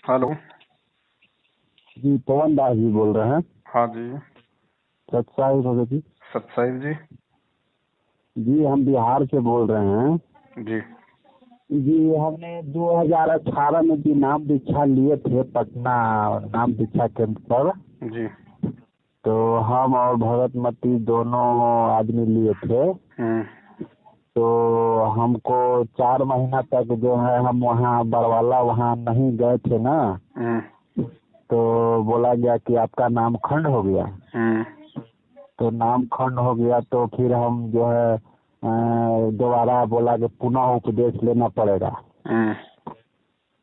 Hello. जी पवन दास जी बोल रहे हैं। हाँ जी। सत्साई भगत जी। सतसाहिब जी। जी हम बिहार से बोल रहे हैं। जी। जी हमने 2018 में भी नाम दीक्षा लिए थे पटना नाम दीक्षा केंद्र पर। जी। तो हम और भगत मती दोनों आदमी लिए थे। हम्म। तो हमको 4 महीना तक जो है हम वहाँ बरवाला वहाँ नहीं गए थे ना। हम्म। तो बोला गया कि आपका नाम खंड हो गया। हम्म। तो नाम खंड हो गया तो फिर हम जो है दोबारा बोला कि पुनः उपदेश लेना पड़ेगा। हम्म।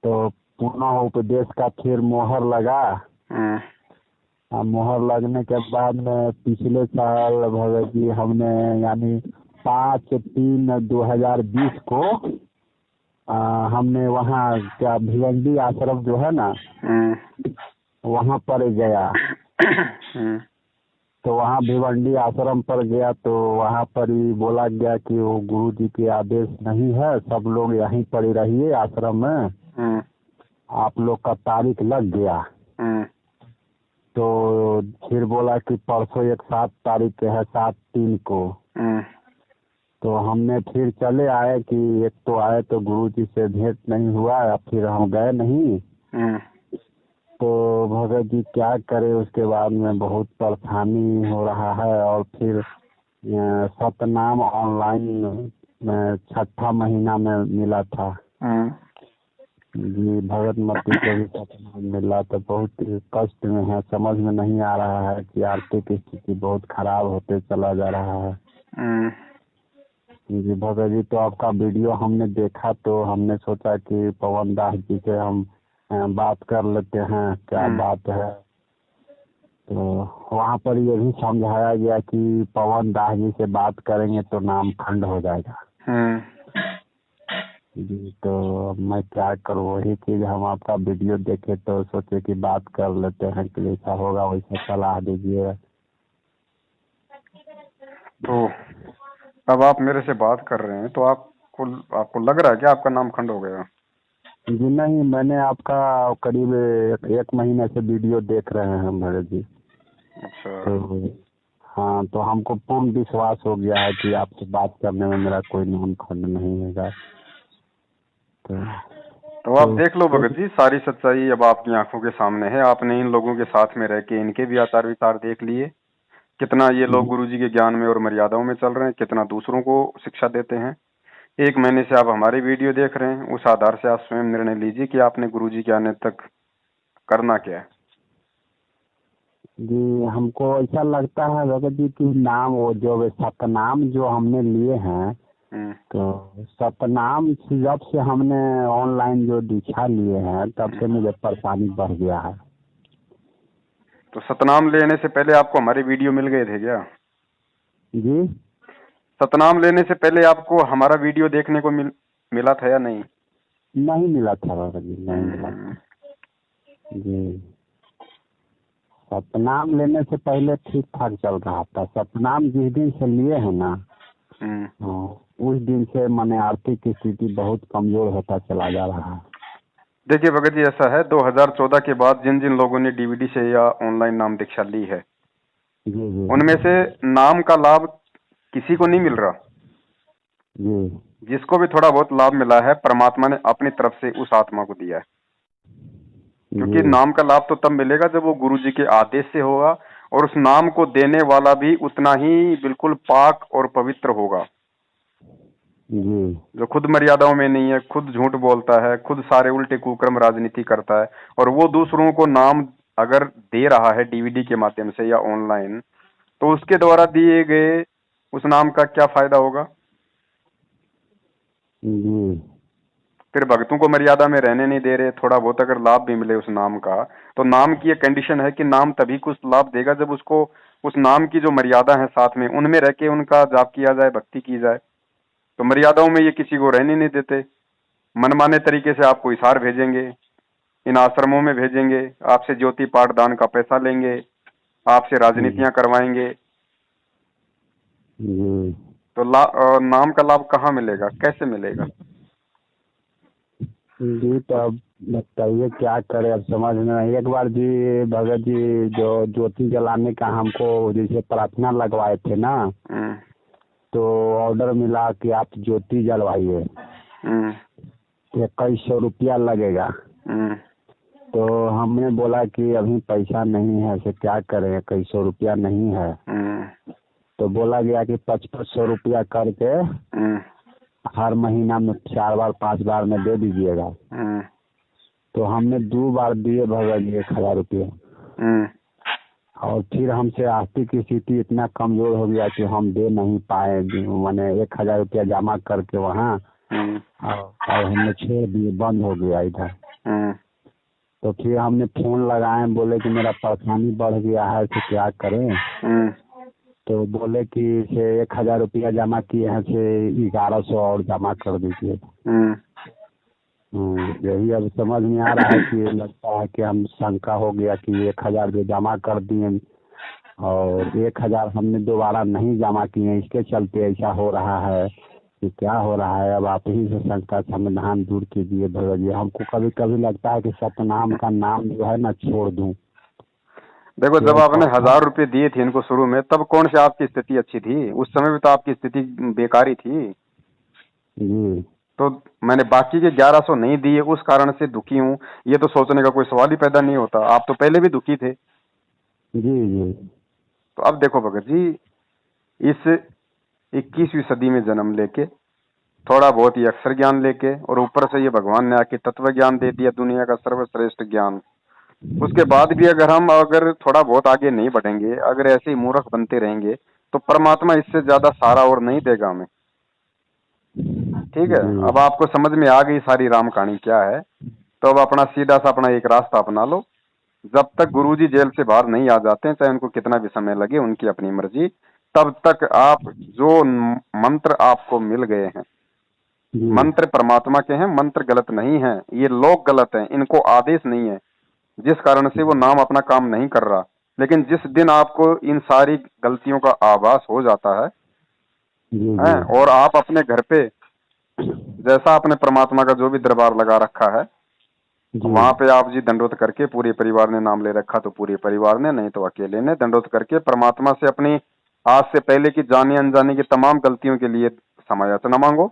तो पुनः उपदेश का फिर मोहर लगा। हम्म। मोहर लगने के बाद में पिछले साल भगत जी हमने यानी 5/3/2020 को हमने वहाँ क्या भिवंडी आश्रम जो है ना हम्म। वहाँ पर गया। हम्म। तो वहाँ भिवंडी आश्रम पर गया तो वहाँ पर ही बोला गया कि वो गुरु जी के आदेश नहीं है, सब लोग यहीं पर ही रहिए आश्रम में। हम्म। आप लोग का तारीख लग गया। हम्म। तो फिर बोला कि परसों एक 7 तारीख है 7/3 को। हम्म। तो हमने फिर चले आए कि एक तो आए तो गुरु जी से भेंट नहीं हुआ, फिर हम गए नहीं। हम्म। तो भगत जी क्या करें, उसके बाद में बहुत परेशानी हो रहा है। और फिर सतनाम ऑनलाइन में 6ठा महीना में मिला था। हम्म। जी भगत मती को भी सतनाम मिला तो बहुत कष्ट में है, समझ में नहीं आ रहा है कि आर्थिक स्थिति बहुत खराब होते चला जा रहा है। हम्म। जी भगत जी तो आपका वीडियो हमने देखा तो हमने सोचा कि पवन दास जी से हम बात कर लेते हैं क्या बात है। तो वहाँ पर ये भी समझाया गया कि पवन दास जी से बात करेंगे तो नाम खंड हो जाएगा। हम्म। जी तो मैं क्या करूँ, वही चीज़ हम आपका वीडियो देखे तो सोचे कि बात कर लेते हैं कि जैसा होगा वैसा सलाह दीजिए। तो अब आप मेरे से बात कर रहे हैं तो आपको आपको लग रहा है कि आपका नाम खंड हो गया? जी नहीं, मैंने आपका करीब एक महीने से वीडियो देख रहे हैं भरत जी। अच्छा। तो हाँ, तो हमको पूर्ण विश्वास हो गया है कि आपसे बात करने में मेरा कोई नाम खंड नहीं होगा। तो आप तो देख लो भगत जी, सारी सच्चाई अब आपकी आंखों के सामने है। आपने इन लोगों के साथ में रह के इनके भी आचार विचार देख लिए, कितना ये लोग गुरु जी के ज्ञान में और मर्यादाओं में चल रहे हैं, कितना दूसरों को शिक्षा देते हैं। 1 महीने से आप हमारी वीडियो देख रहे हैं, उस आधार से आप स्वयं निर्णय लीजिए कि आपने गुरु जी के आने तक करना क्या है। जी हमको ऐसा लगता है भगत जी कि नाम वो जो सतनाम जो हमने लिए हैं, हम्म। तो सतनाम जब से हमने ऑनलाइन जो दीक्षा लिए हैं तब से मुझे परेशानी बढ़ गया है। तो सतनाम लेने से पहले आपको हमारी वीडियो मिल गए थे क्या? जी सतनाम लेने से पहले आपको हमारा वीडियो देखने को मिला था या नहीं? नहीं मिला था भगत जी, नहीं मिला हम्म। था। जी सतनाम लेने से पहले ठीक ठाक चल रहा था। सतनाम जिस दिन से लिए हैं ना, हम्म। हाँ, उस दिन से माने आर्थिक स्थिति बहुत कमजोर होता चला जा रहा है। देखिए भगत जी, ऐसा है, 2014 के बाद जिन जिन लोगों ने डीवीडी से या ऑनलाइन नाम दीक्षा ली है, जी जी उनमें से नाम का लाभ किसी को नहीं मिल रहा। जी जिसको भी थोड़ा बहुत लाभ मिला है, परमात्मा ने अपनी तरफ से उस आत्मा को दिया है। क्योंकि जी नाम का लाभ तो तब मिलेगा जब वो गुरु जी के आदेश से होगा, और उस नाम को देने वाला भी उतना ही बिल्कुल पाक और पवित्र होगा। जी जो खुद मर्यादाओं में नहीं है, खुद झूठ बोलता है, खुद सारे उल्टे कुक्रम राजनीति करता है, और वो दूसरों को नाम अगर दे रहा है डीवीडी के माध्यम से या ऑनलाइन, तो उसके द्वारा दिए गए उस नाम का क्या फायदा होगा? जी फिर भक्तों को मर्यादा में रहने नहीं दे रहे। थोड़ा बहुत अगर लाभ भी मिले उस नाम का, तो नाम की एक कंडीशन है कि नाम तभी कुछ लाभ देगा जब उसको उस नाम की जो मर्यादा है साथ में उनमें रह के उनका जाप किया जाए, भक्ति की जाए। तो मर्यादाओं में ये किसी को रहने नहीं देते। मनमाने तरीके से आपको इशार भेजेंगे, इन आश्रमों में भेजेंगे, आपसे ज्योति पाठ दान का पैसा लेंगे, आपसे जी राजनीतियां करवाएंगे। जी तो नाम का लाभ कहाँ मिलेगा, कैसे मिलेगा? जी तो अब बताइए क्या करें, अब समझ में नहीं। एक बार जी भगत जी जो ज्योति जलाने का हमको जैसे प्रार्थना लगवाए थे ना, हम्म, तो ऑर्डर मिला कि आप ज्योति जलवाइए, हम्म, 2100 रुपया लगेगा। हम्म, तो हमने बोला कि अभी पैसा नहीं है, तो क्या करें, 2100 रुपया नहीं है। हम्म, तो बोला गया कि 5500 रुपया करके हम्म, हर महीना में 4 बार 5 बार में दे दीजिएगा। हम्म, तो हमने 2 बार दिए भगत जी 1000 रुपया। हम्म, और फिर हमसे आर्थिक स्थिति इतना कमजोर हो गया कि हम दे नहीं पाए। मैंने 1000 रुपया जमा करके वहाँ, हम्म, और हमने छोड़ दिए, बंद हो गया इधर। हम्म, तो फिर हमने फोन लगाए, बोले कि मेरा परेशानी बढ़ गया है, तो क्या करें। हम्म। तो बोले कि से 1000 रुपया जमा किए हैं, से 1100 और जमा कर दीजिए। हम्म। यही अब समझ में आ रहा है कि लगता है कि हम शंका हो गया कि 1000 जो जमा कर दिए और 1000 हमने दोबारा नहीं जमा किए, इसके चलते ऐसा हो रहा है कि क्या हो रहा है। अब आप ही से शंका समाधान दूर कीजिए भैया जी। हमको कभी कभी लगता है कि सतनाम का नाम जो है ना छोड़ दूं। देखो, जब केवल आपने पौधा। 1000 रुपए दिए थे इनको शुरू में, तब कौन सी आपकी स्थिति अच्छी थी? उस समय भी तो आपकी स्थिति बेकार ही थी। जी तो मैंने बाकी के 1100 नहीं दिए, उस कारण से दुखी हूँ, ये तो सोचने का कोई सवाल ही पैदा नहीं होता। आप तो पहले भी दुखी थे। जी जी तो अब देखो भगत जी, इस 21वीं सदी में जन्म लेके, थोड़ा बहुत ही अक्षर ज्ञान लेके, और ऊपर से ये भगवान ने आके तत्व ज्ञान दे दिया, दुनिया का सर्वश्रेष्ठ ज्ञान, उसके बाद भी अगर थोड़ा बहुत आगे नहीं बढ़ेंगे, अगर ऐसे ही मूर्ख बनते रहेंगे, तो परमात्मा इससे ज्यादा सहारा और नहीं देगा हमें। ठीक है, जी अब आपको समझ में आ गई सारी राम कहानी क्या है। तो अब अपना सीधा सा अपना एक रास्ता अपना लो। जब तक गुरुजी जेल से बाहर नहीं आ जाते, चाहे उनको कितना भी समय लगे, उनकी अपनी मर्जी, तब तक आप जो मंत्र आपको मिल गए हैं, जी मंत्र परमात्मा के हैं, मंत्र गलत नहीं है, ये लोग गलत हैं, इनको आदेश नहीं है, जिस कारण से वो नाम अपना काम नहीं कर रहा। लेकिन जिस दिन आपको इन सारी गलतियों का आभास हो जाता जी है, जी और आप अपने घर पे, जैसा आपने परमात्मा का जो भी दरबार लगा रखा है, जी वहां पे आप जी दंडोत करके, पूरे परिवार ने नाम ले रखा तो पूरे परिवार ने, नहीं तो अकेले ने दंडोत करके परमात्मा से अपनी आज से पहले की जाने अनजाने की तमाम गलतियों के लिए क्षमा याचना मांगो।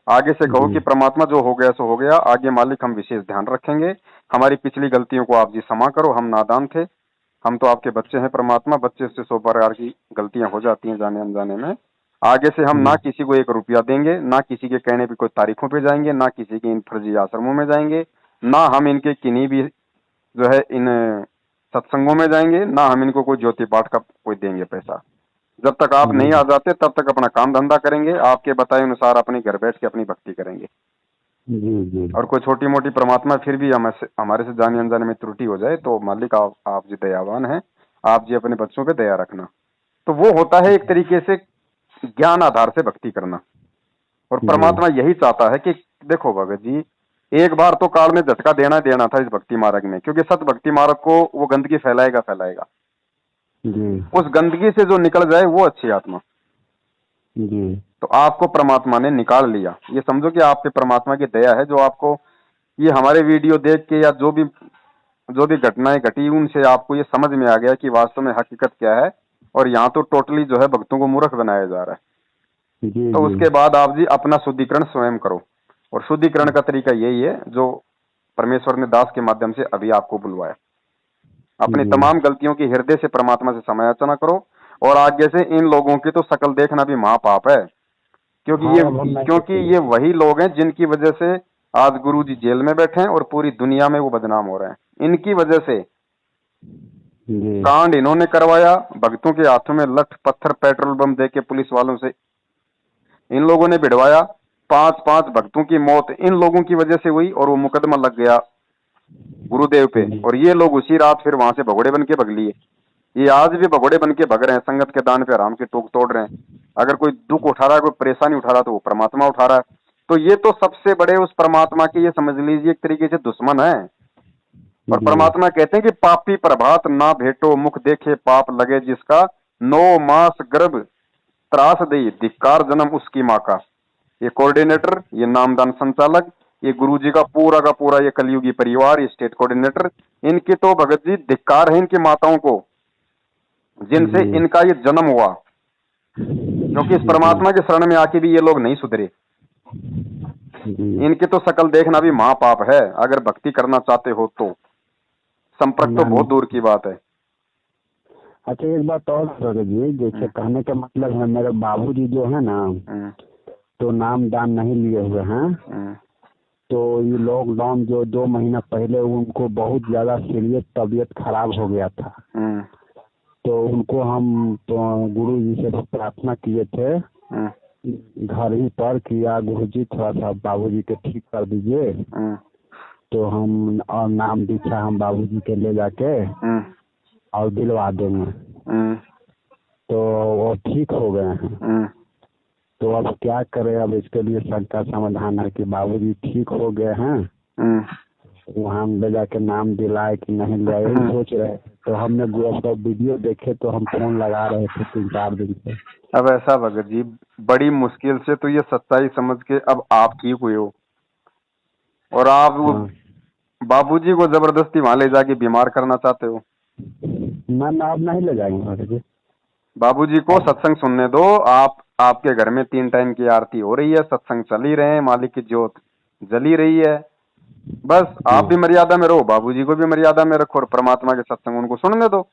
आगे से कहो जी कि परमात्मा जो हो गया सो हो गया, आगे मालिक हम विशेष ध्यान रखेंगे, हमारी पिछली गलतियों को आप जी क्षमा करो, हम नादान थे, हम तो आपके बच्चे हैं परमात्मा, बच्चे से 100 प्रकार की गलतियां हो जाती हैं जाने अनजाने में। आगे से हम ना जी किसी को 1 रुपया देंगे, ना किसी के कहने पे कोई तारीखों पे जाएंगे, ना किसी के इन फर्जी आश्रमों में जाएंगे, ना हम इनके किन्हीं भी जो है इन सत्संगों में जाएंगे, ना हम इनको कोई ज्योति पाठ का कोई देंगे पैसा। जब तक आप नहीं आ जी जाते, तब तक अपना काम धंधा करेंगे, आपके बताए अनुसार अपने घर बैठ के अपनी भक्ति करेंगे। जी जी और कोई छोटी मोटी परमात्मा फिर भी हमारे से जाने अनजाने में त्रुटि हो जाए, तो मालिक आप जी दयावान हैं, आप जी अपने बच्चों पे दया रखना। तो वो होता है एक तरीके से ज्ञान आधार से भक्ति करना। और जी परमात्मा यही चाहता है कि देखो भगत जी, एक बार तो काल में झटका देना देना था इस भक्ति मार्ग में, क्योंकि सत भक्ति मार्ग को वो गंदगी फैलाएगा फैलाएगा। जी उस गंदगी से जो निकल जाए वो अच्छी आत्मा। जी तो आपको परमात्मा ने निकाल लिया, ये समझो कि आप पे परमात्मा की दया है, जो आपको ये हमारे वीडियो देख के या जो भी घटनाएं घटी, उनसे आपको ये समझ में आ गया कि वास्तव में हकीकत क्या है। और यहाँ तो टोटली जो है भक्तों को मूर्ख बनाया जा रहा है। जी तो जी उसके बाद आप जी अपना शुद्धिकरण स्वयं करो। और शुद्धिकरण का तरीका यही है जो परमेश्वर ने दास के माध्यम से अभी आपको बुलवाया। अपनी जी तमाम गलतियों की हृदय से परमात्मा से समायाचना करो। और आगे से इन लोगों की तो शकल देखना भी महापाप है, हाँ, अब हम नहीं क्योंकि देखेंगे। ये वही लोग हैं जिनकी वजह से आज गुरु जी जेल में बैठे हैं और पूरी दुनिया में वो बदनाम हो रहे हैं। इनकी वजह से जी कांड इन्होंने करवाया, भक्तों के हाथों में लठ पत्थर पेट्रोल बम देके पुलिस वालों से इन लोगों ने भिड़वाया। 5-5 भक्तों की मौत इन लोगों की वजह से हुई, और वो मुकदमा लग गया गुरुदेव पे, जी और ये लोग उसी रात फिर वहां से भगोड़े बन के भग लिए। ये आज भी भगोड़े बन के भग रहे हैं, संगत के दान पे आराम के टोक तोड़ रहे हैं। अगर कोई दुख उठा रहा है, कोई परेशानी उठा रहा है, तो वो परमात्मा उठा रहा है। तो ये तो सबसे बड़े उस परमात्मा के, ये समझ लीजिए एक तरीके से दुश्मन है। और जी परमात्मा कहते हैं कि पापी प्रभात ना भेटो, मुख देखे पाप लगे जिसका, 9 मास गर्भ त्रास दई धिक्कार जन्म उसकी माँ का। ये कोऑर्डिनेटर, ये नामदान संचालक, ये गुरुजी का पूरा ये कलयुगी परिवार, ये स्टेट कोऑर्डिनेटर, इनकी तो भगत जी धिक्कार है इनकी माताओं को जिनसे जी इनका ये जन्म हुआ, क्योंकि इस जी परमात्मा के शरण में आके भी ये लोग नहीं सुधरे। जी। इनकी तो शकल देखना भी महापाप है, अगर भक्ति करना चाहते हो तो। संपर्क तो ना बहुत दूर की बात है। अच्छा एक बात और भगत जी, जैसे कहने का मतलब है मेरे बाबूजी जो है ना हम्म, तो नाम दान नहीं लिए हुए हैं। हम्म, तो ये लॉकडाउन जो 2 महीना पहले उनको बहुत ज्यादा सीरियस तबीयत खराब हो गया था। हम्म, तो उनको हम तो गुरु जी से प्रार्थना किए थे हम्म, घर ही पर किया, गुरु जी थोड़ा सा बाबूजी के ठीक कर दीजिए। हम्म, तो हम और नाम दीक्षा हम बाबूजी के ले जाके हम्म, और दिलवा देंगे। हम्म, तो वो ठीक हो गए हैं। हम्म, तो अब क्या करें, अब इसके लिए सबका समाधान है कि बाबूजी ठीक हो गए हैं, हम्म, वहाँ हम ले जाके नाम दिलाए कि नहीं ले, यही सोच रहे। तो हमने आपका वीडियो देखे तो हम फोन लगा रहे थे 3-4 दिन से। अब ऐसा भगत जी, बड़ी मुश्किल से तो ये सच्चाई समझ के अब आप ठीक हुए हो, और आप हाँ बाबूजी को जबरदस्ती वहां ले जाके बीमार करना चाहते हो। ना अब नहीं ले जाएंगे भगत जी। बाबूजी को सत्संग सुनने दो। आप आपके घर में 3 टाइम की आरती हो रही है, सत्संग चल ही रहे हैं, मालिक की ज्योत जल ही रही है। बस आप भी जी मर्यादा में रहो, बाबूजी को भी मर्यादा में रखो, और परमात्मा के सत्संग उनको सुनने दो।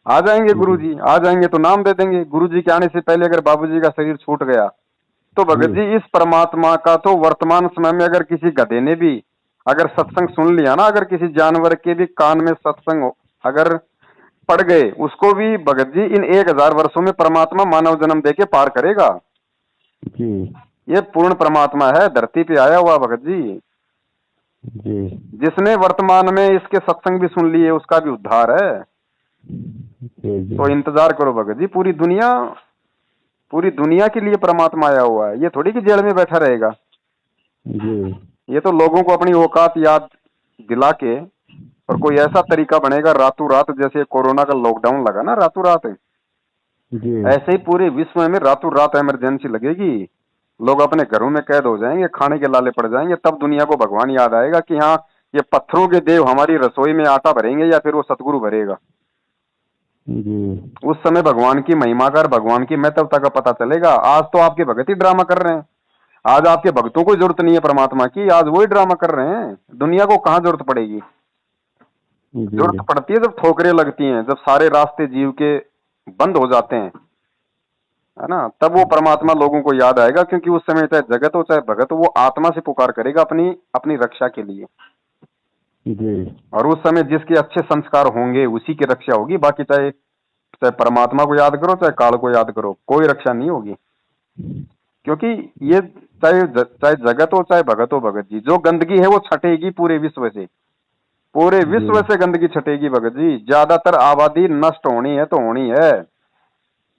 आ जाएंगे जी गुरुजी, आ जाएंगे तो नाम दे देंगे। गुरुजी के आने से पहले अगर बाबूजी का शरीर छूट गया तो भगत जी जी इस परमात्मा का तो वर्तमान समय में अगर किसी गधे ने भी अगर सत्संग सुन लिया ना, अगर किसी जानवर के भी कान में सत्संग अगर पड़ गए, उसको भी भगत जी इन 1000 वर्षों में परमात्मा मानव जन्म देके पार करेगा। जी ये पूर्ण परमात्मा है, धरती पे आया हुआ भगत जी। जी जिसने वर्तमान में इसके सत्संग भी सुन लिए उसका भी उद्धार है। जी जी तो इंतजार करो भगत जी, पूरी दुनिया के लिए परमात्मा आया हुआ है, ये थोड़ी कि जेल में बैठा रहेगा। जी ये तो लोगों को अपनी औकात याद दिला के, और कोई ऐसा तरीका बनेगा रातों रात, जैसे कोरोना का लॉकडाउन लगा ना रातों रात, जी ऐसे ही पूरे विश्व में रातों रात इमरजेंसी लगेगी। लोग अपने घरों में कैद हो जाएंगे, खाने के लाले पड़ जाएंगे, तब दुनिया को भगवान याद आएगा कि हाँ ये पत्थरों के देव हमारी रसोई में आटा भरेंगे, या फिर वो सतगुरु भरेगा। जी उस समय भगवान की महिमा का, भगवान की महत्वता का पता चलेगा। आज तो आपके भगत ही ड्रामा कर रहे हैं। आज आपके भक्तों को जरूरत नहीं है परमात्मा की, आज वही ड्रामा कर रहे हैं। दुनिया को कहाँ जरूरत पड़ेगी? जरूरत पड़ती है जब ठोकरें लगती हैं, जब सारे रास्ते जीव के बंद हो जाते हैं, है ना, तब वो परमात्मा लोगों को याद आएगा। क्योंकि उस समय चाहे जगत हो चाहे भगत हो, वो आत्मा से पुकार करेगा अपनी अपनी रक्षा के लिए। जी और उस समय जिसके अच्छे संस्कार होंगे उसी की रक्षा होगी। बाकी चाहे चाहे परमात्मा को याद करो चाहे काल को याद करो, कोई रक्षा नहीं होगी। क्योंकि ये चाहे जगत हो चाहे भगत हो भगत जी, जो गंदगी है वो छटेगी पूरे विश्व से। पूरे विश्व से गंदगी छटेगी भगत जी। ज्यादातर आबादी नष्ट होनी है तो होनी है।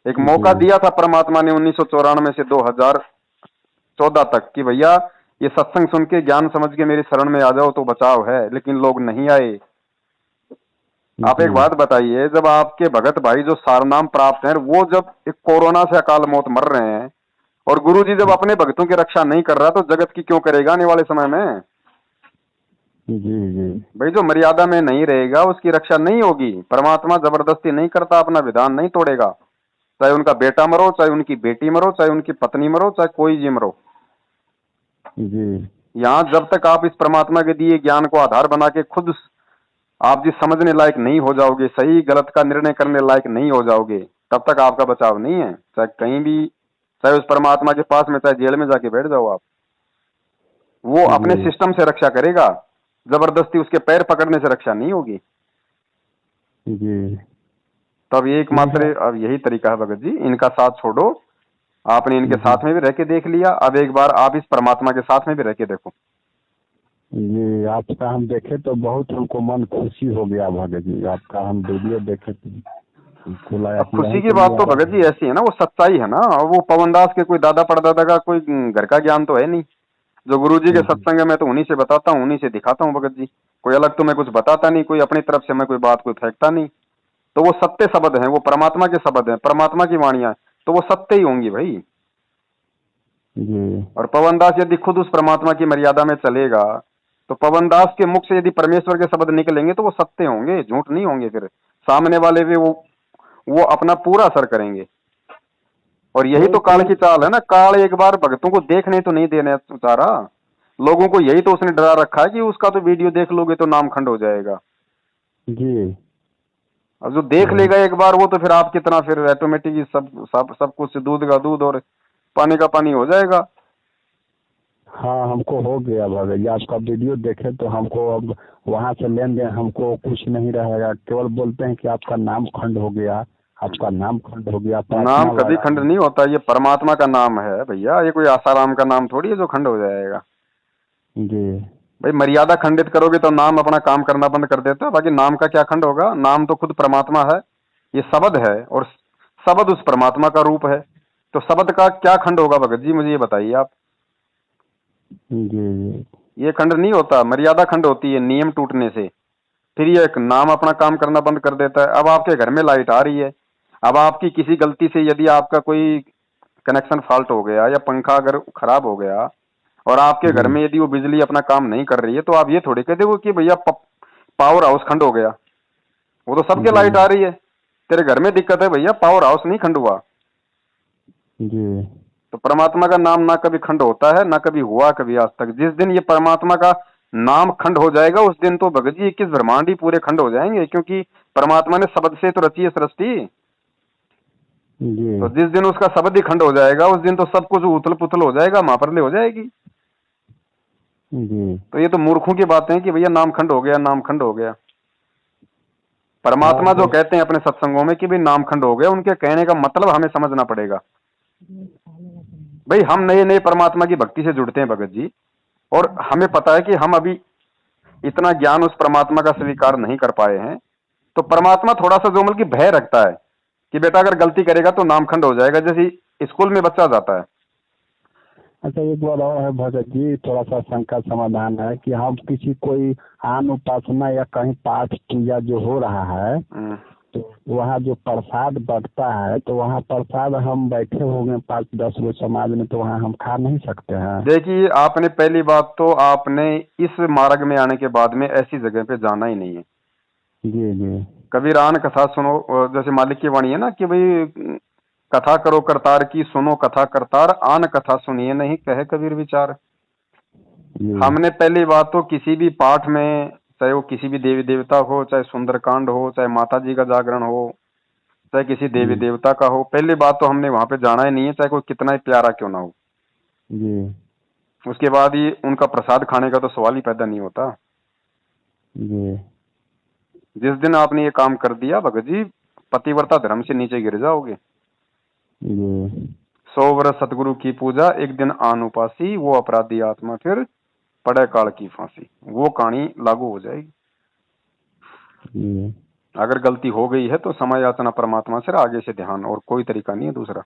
एक मौका दिया था परमात्मा ने 1994 से 2014 तक कि भैया ये सत्संग सुन के ज्ञान समझ के मेरी शरण में आ जाओ तो बचाव है, लेकिन लोग नहीं आए। आप एक बात बताइए, जब आपके भगत भाई जो सारनाम प्राप्त हैं, वो जब एक कोरोना से अकाल मौत मर रहे हैं, और गुरु जी जब अपने भक्तों की रक्षा नहीं कर रहा, तो जगत की क्यों करेगा आने वाले समय में? जी जी भाई जो मर्यादा में नहीं रहेगा उसकी रक्षा नहीं होगी। परमात्मा जबरदस्ती नहीं करता, अपना विधान नहीं तोड़ेगा। चाहे उनका बेटा मरो, चाहे उनकी बेटी मरो, चाहे उनकी पत्नी मरो, चाहे कोई जी मरो। जी यहाँ जब तक आप इस परमात्मा के दिए ज्ञान को आधार बना के खुद आप जिस समझने लायक नहीं हो जाओगे, सही गलत का निर्णय करने लायक नहीं हो जाओगे, तब तक आपका बचाव नहीं है। चाहे कहीं भी, चाहे उस परमात्मा के पास में, चाहे जेल में जाके बैठ जाओ आप, वो अपने जी सिस्टम से रक्षा करेगा। जबरदस्ती उसके पैर पकड़ने से रक्षा नहीं होगी। जी तब एकमात्र अब यही तरीका है भगत जी, इनका साथ छोड़ो। आपने इनके साथ में भी रह के देख लिया, अब एक बार आप इस परमात्मा के साथ में भी रह के देखो। जी आपका हम देखे तो बहुत हमको मन खुशी हो गया भगत जी। आपका हम वीडियो देखे तो खुला। अब खुशी की बात तो भगत जी ऐसी है ना, वो सच्चाई है ना। और वो पवनदास के कोई दादा परदादा का कोई घर का ज्ञान तो है नहीं। जो गुरु जी के सत्संग है मैं तो उन्हीं से बताता हूँ, उन्हीं से दिखाता हूँ भगत जी। कोई अलग तो मैं कुछ बताता नहीं, कोई अपनी तरफ से मैं कोई बात कोई फेंकता नहीं। तो वो सत्य शब्द है, वो परमात्मा के शब्द है, परमात्मा की वाणियां, तो वो सत्य ही होंगी भाई। जी और पवन दास यदि खुद उस परमात्मा की मर्यादा में चलेगा तो पवन दास के मुख से यदि परमेश्वर के शब्द निकलेंगे तो वो सत्य होंगे, झूठ नहीं होंगे। फिर सामने वाले पे वो अपना पूरा असर करेंगे। और यही तो काल की चाल है ना। काल एक बार भक्तों को देखने तो नहीं देने चाह रहा। लोगों को यही तो उसने डरा रखा है कि उसका तो वीडियो देख लोगे तो नाम खंड हो जाएगा। जी। अब जो देख लेगा एक बार वो तो फिर आप कितना फिर ऑटोमेटिक सब कुछ दूध का दूध और पानी का पानी हो जाएगा। हाँ, हमको हो गया भगत जी, आपका वीडियो देखे तो हमको अब वहाँ से लेन देन हमको कुछ नहीं रहेगा। केवल बोलते हैं कि आपका नाम खंड हो गया, आपका नाम खंड हो गया, नाम प्रार्थना कभी लगा खंड दी। नहीं होता। ये परमात्मा का नाम है भैया, ये कोई आसाराम का नाम थोड़ी है जो खंड हो जाएगा। जी भाई मर्यादा खंडित करोगे तो नाम अपना काम करना बंद कर देता है। बाकी नाम का क्या खंड होगा? नाम तो खुद परमात्मा है, ये शब्द है और शब्द उस परमात्मा का रूप है। तो शब्द का क्या खंड होगा भगत जी, मुझे ये बताइए आप। जी जी ये खंड नहीं होता, मर्यादा खंड होती है नियम टूटने से। फिर ये एक नाम अपना काम करना बंद कर देता है। अब आपके घर में लाइट आ रही है, अब आपकी किसी गलती से यदि आपका कोई कनेक्शन फॉल्ट हो गया या पंखा अगर खराब हो गया और आपके घर जी में यदि वो बिजली अपना काम नहीं कर रही है तो आप ये थोड़ी कह दोगे कि भैया पावर हाउस खंड हो गया। वो तो सबके जी लाइट आ रही है, तेरे घर में दिक्कत है भैया, पावर हाउस नहीं खंड हुआ। जी तो परमात्मा का नाम ना कभी खंड होता है ना कभी हुआ कभी आज तक। जिस दिन ये परमात्मा का नाम खंड हो जाएगा उस दिन तो भगत जी 21 ब्रह्मांड ही पूरे खंड हो जाएंगे, क्योंकि परमात्मा ने शब्द से तो रची है सृष्टि। जी तो जिस दिन उसका शब्द ही खंड हो जाएगा उस दिन तो सब कुछ उथल पुथल हो जाएगा, महाप्रलय हो जाएगी। जी। तो ये तो मूर्खों की बातें हैं कि भैया नाम खंड हो गया, नाम खंड हो गया। हाँ परमात्मा जो वो कहते हैं अपने सत्संगों में कि भाई नाम खंड हो गया, उनके कहने का मतलब हमें समझना पड़ेगा। भाई हम नए नए परमात्मा की भक्ति से जुड़ते हैं भगत जी, और हमें पता है कि हम अभी इतना ज्ञान उस परमात्मा का स्वीकार नहीं कर पाए हैं। तो परमात्मा थोड़ा सा जो मतलब कि भय रखता है कि बेटा अगर गलती करेगा तो नाम खंड हो जाएगा। जैसे स्कूल में बच्चा जाता है। अच्छा, एक बार और है भगत जी, थोड़ा सा शंका समाधान है कि हम किसी कोई आन उपासना या कहीं पाठ पूजा जो हो रहा है तो वहाँ जो प्रसाद बंटता है तो वहाँ प्रसाद हम बैठे होंगे 5-10 लोग समाज में, तो वहाँ हम खा नहीं सकते हैं? देखिए आपने पहली बात तो आपने इस मार्ग में आने के बाद में ऐसी जगह पे जाना ही नहीं है। जी जी कबीरान कथा सुनो, जैसे मालिक की वाणी है ना कि भाई कथा करो करतार की, सुनो कथा करतार, आन कथा सुनिए नहीं कहे कबीर विचार। जी हमने पहली बात तो किसी भी पाठ में, चाहे वो किसी भी देवी देवता हो, चाहे सुंदरकांड हो, चाहे माता जी का जागरण हो, चाहे किसी देवी जी देवता का हो, पहली बात तो हमने वहां पे जाना ही नहीं है, चाहे कोई कितना ही प्यारा क्यों ना हो। जी उसके बाद ही उनका प्रसाद खाने का तो सवाल ही पैदा नहीं होता। जी जिस दिन आपने ये काम कर दिया भगत जी, पतिव्रता धर्म से नीचे गिर जाओगे। जी 100 वर्ष सतगुरु की पूजा, एक दिन आन उपासी, वो अपराधी आत्मा फिर पड़े काल की फांसी। वो कहानी लागू हो जाएगी। जी। अगर गलती हो गई है तो समय याचना परमात्मा से, आगे से ध्यान, और कोई तरीका नहीं है दूसरा।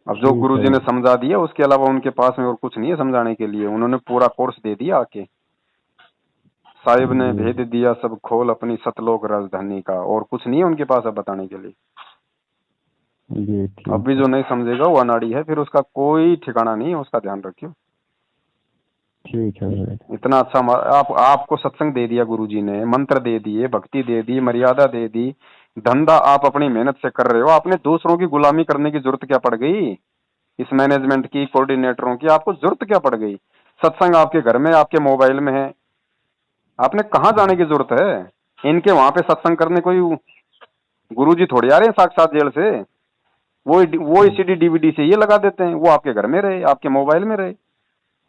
अब जो ठीक गुरु है। जी ने समझा दिया उसके अलावा उनके पास में और कुछ नहीं है समझाने के लिए। उन्होंने पूरा कोर्स दे दिया आके। साहिब ने जी भेद दिया सब खोल अपनी सतलोक राजधानी का, और कुछ नहीं है उनके पास अब बताने के लिए। जी अब ठीक भी है। जो नहीं समझेगा वो अनाड़ी है, फिर उसका कोई ठिकाना नहीं है, उसका ध्यान रखियो। ठीक है भगत। इतना अच्छा आपको सत्संग दे दिया गुरु जी ने, मंत्र दे दिए, भक्ति दे दी, मर्यादा दे दी, धंधा आप अपनी मेहनत से कर रहे हो। आपने दूसरों की गुलामी करने की जरूरत क्या पड़ गई? इस मैनेजमेंट की, कोऑर्डिनेटरों की आपको जरूरत क्या पड़ गई? सत्संग आपके घर में, आपके मोबाइल में है, आपने कहाँ जाने की जरूरत है? इनके वहां पे सत्संग करने कोई गुरु जी थोड़ी आ रहे हैं साक्षात जेल से। वो सीडी डीवीडी से ये लगा देते हैं, वो आपके घर में रहे, आपके मोबाइल में रहे।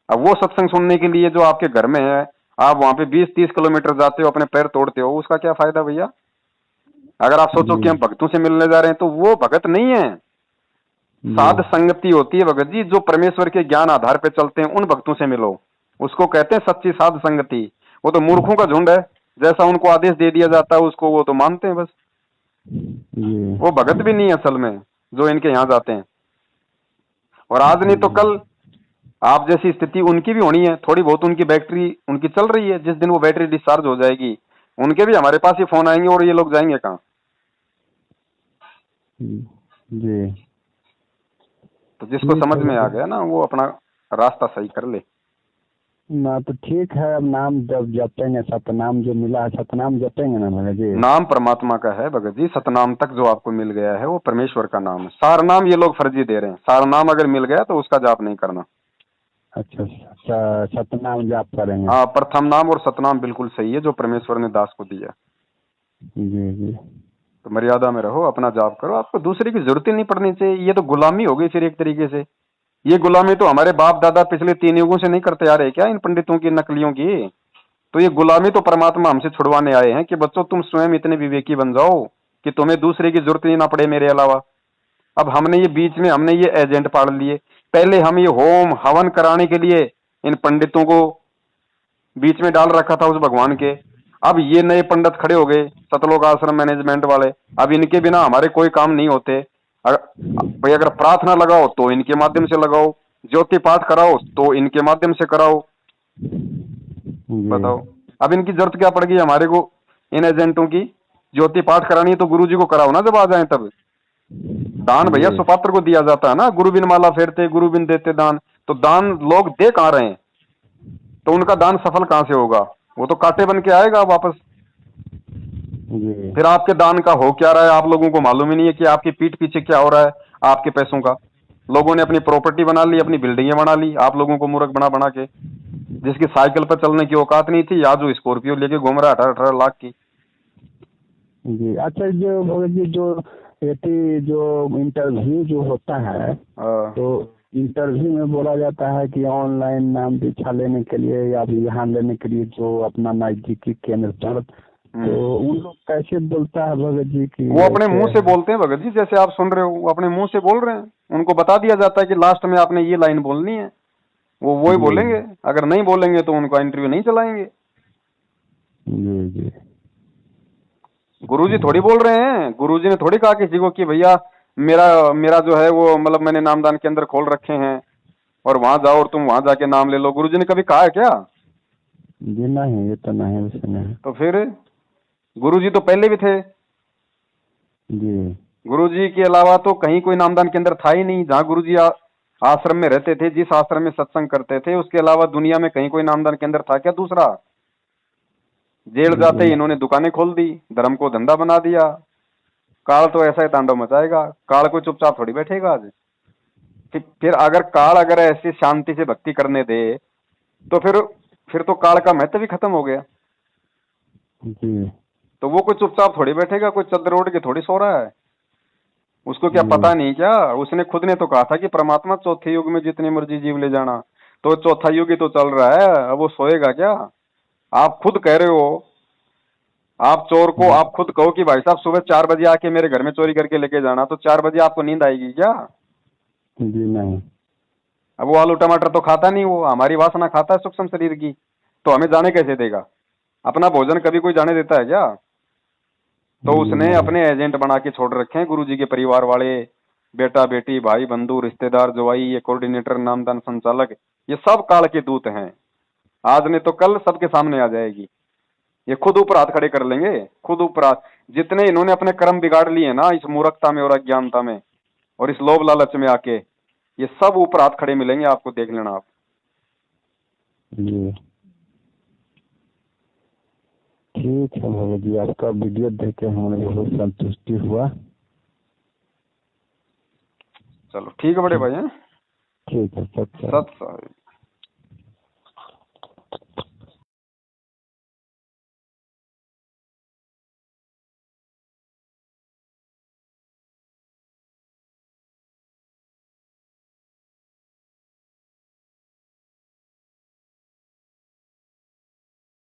अब वो सत्संग सुनने के लिए जो आपके घर में है, आप वहां पे 20-30 किलोमीटर जाते हो, अपने पैर तोड़ते हो, उसका क्या फायदा भैया? अगर आप सोचो जी कि हम भक्तों से मिलने जा रहे हैं तो वो भगत नहीं है। जी साध संगति होती है भगत जी, जो परमेश्वर के ज्ञान आधार पे चलते हैं उन भक्तों से मिलो, उसको कहते हैं सच्ची साध संगति। वो तो मूर्खों का झुंड है, जैसा उनको आदेश दे दिया जाता है उसको वो तो मानते हैं बस। जी वो भगत भी नहीं है असल में जो इनके यहाँ जाते हैं। और आज नहीं तो जी कल आप जैसी स्थिति उनकी भी होनी है। थोड़ी बहुत उनकी बैटरी उनकी चल रही है, जिस दिन वो बैटरी डिस्चार्ज हो जाएगी उनके भी हमारे पास ही फोन आएंगे, और ये लोग जाएंगे कहाँ? जी। तो जिसको ठीक समझ है में आ भगत गया ना वो अपना रास्ता सही कर ले। ना, तो ठीक है। अब नाम जब जपेंगे, सतनाम जो मिला है, सतनाम जपेंगे ना भगत जी। नाम परमात्मा का है भगत जी, सतनाम तक जो आपको मिल गया है वो परमेश्वर का नाम है। सार नाम ये लोग फर्जी दे रहे हैं, सार नाम अगर मिल गया तो उसका जाप नहीं करना। अच्छा, सतनाम जाप करेंगे। हाँ, प्रथम नाम और सतनाम बिल्कुल सही है जो परमेश्वर ने दास को दिया। जी जी। तो मर्यादा में रहो, अपना जाप करो, आपको दूसरे की जरूरत ही नहीं पड़नी चाहिए। ये तो गुलामी हो गई फिर एक तरीके से। ये गुलामी तो हमारे बाप दादा पिछले 3 युगों से नहीं करते आ रहे क्या, इन पंडितों की नकलियों की। तो ये गुलामी तो परमात्मा हमसे छुड़वाने आए हैं कि बच्चों तुम स्वयं इतने विवेकी बन जाओ कि तुम्हें दूसरे की जरूरत ही ना पड़े मेरे अलावा। अब हमने ये बीच में हमने ये एजेंट पाड़ लिए। पहले हम ये होम हवन कराने के लिए इन पंडितों को बीच में डाल रखा था उस भगवान के। अब ये नए पंडित खड़े हो गए, सतलोक आश्रम मैनेजमेंट वाले। अब इनके बिना हमारे कोई काम नहीं होते। भाई अगर प्रार्थना लगाओ तो इनके माध्यम से लगाओ, ज्योति पाठ कराओ तो इनके माध्यम से कराओ। जी बताओ अब इनकी जरूरत क्या पड़ गई हमारे को, इन एजेंटों की। ज्योति पाठ करानी है तो गुरु जी को कराओ ना जब आ जाए तब। दान भैया जी सुपात्र को दिया जाता है ना, गुरु बिन माला फेरते गुरु बिन देते दान। तो दान लोग दे कहाँ रहे हैं, तो उनका दान सफल कहाँ से होगा। वो तो कांटे बन के आएगा वापस। जी। फिर आपके दान का हो क्या रहा है आप लोगों को मालूम ही नहीं है कि आपकी पीठ पीछे क्या हो रहा है आपके पैसों का। लोगों ने अपनी प्रॉपर्टी बना ली, अपनी बिल्डिंगें बना ली, आप लोगों को मूर्ख बना बना के। जिसकी साइकिल पर चलने की औकात नहीं थी, आज जो स्कॉर्पियो लेके घूम रहा है 18-18 लाख की। जी। अच्छा, जो भगत जी जो जो इंटरव्यू जो होता है, तो इंटरव्यू में बोला जाता है कि ऑनलाइन नाम दीक्षा लेने के लिए या यहाँ लेने के लिए जो अपना नजदीकी केंद्र पर, तो उन लोग कैसे बोलता है भगत जी की वो अपने ऐसे मुंह से है? बोलते हैं भगत जी, जैसे आप सुन रहे हो वो अपने मुंह से बोल रहे हैं। उनको बता दिया जाता है कि लास्ट में आपने ये लाइन बोलनी है, वो वही जी बोलेंगे। अगर नहीं बोलेंगे तो उनका इंटरव्यू नहीं चलाएंगे। जी जी। गुरुजी थोड़ी बोल रहे हैं, गुरुजी ने थोड़ी कहा किसी को कि भैया मेरा मेरा जो है वो मतलब मैंने नामदान केंद्र खोल रखे हैं और वहां जाओ और तुम वहां जाके नाम ले लो। गुरुजी ने कभी कहा है क्या। जी नहीं, ये तो नहीं सुने हैं। तो फिर गुरुजी तो पहले भी थे। जी गुरुजी के अलावा तो कहीं कोई नामदान केंद्र था ही नहीं। जहाँ गुरुजी आश्रम में रहते थे, जिस आश्रम में सत्संग करते थे, उसके अलावा दुनिया में कहीं कोई नामदान केंद्र था क्या दूसरा। जेल जाते ही जी इन्होंने दुकानें खोल दी, धर्म को धंधा बना दिया। काल तो ऐसा ही तांडव मचाएगा, काल कोई चुपचाप थोड़ी बैठेगा आज। फिर अगर काल अगर ऐसी शांति से भक्ति करने दे तो फिर तो काल का महत्व भी खत्म हो गया। जी तो वो कोई चुपचाप थोड़ी बैठेगा, कोई चद्दर ओढ़ के थोड़ी सो रहा है। उसको क्या जी पता नहीं क्या। उसने खुद ने तो कहा था कि परमात्मा चौथे युग में जितनी मर्जी जीव ले जाना। तो चौथा युग ही तो चल रहा है, अब वो सोएगा क्या। आप खुद कह रहे हो, आप चोर को आप खुद कहो कि भाई साहब सुबह 4 बजे आके मेरे घर में चोरी करके लेके जाना, तो 4 बजे आपको नींद आएगी क्या। जी नहीं। अब वो आलू टमाटर तो खाता नहीं, वो हमारी वासना खाता है सूक्ष्म शरीर की। तो हमें जाने कैसे देगा। अपना भोजन कभी कोई जाने देता है क्या। तो जी उसने नहीं। अपने एजेंट बना के छोड़ रखे हैं गुरुजी के परिवार वाले, बेटा बेटी भाई बंधु रिश्तेदार जवाई, ये कोऑर्डिनेटर नामदान संचालक, ये सब काल के दूत हैं। आज नहीं तो कल सबके सामने आ जाएगी। ये खुद ऊपर हाथ खड़े कर लेंगे, खुद ऊपर हाथ। जितने इन्होंने अपने कर्म बिगाड़ लिए ना इस मूर्खता में और अज्ञानता में और इस लोभ लालच में आके, ये सब ऊपर हाथ खड़े मिलेंगे आपको, देख लेना आप। जी ठीक है भगत जी, आपका वीडियो देख के हमें बहुत संतुष्टि हुआ। चलो ठीक है बड़े भाई हैं। ठीक है, सत्य। सत साहिब।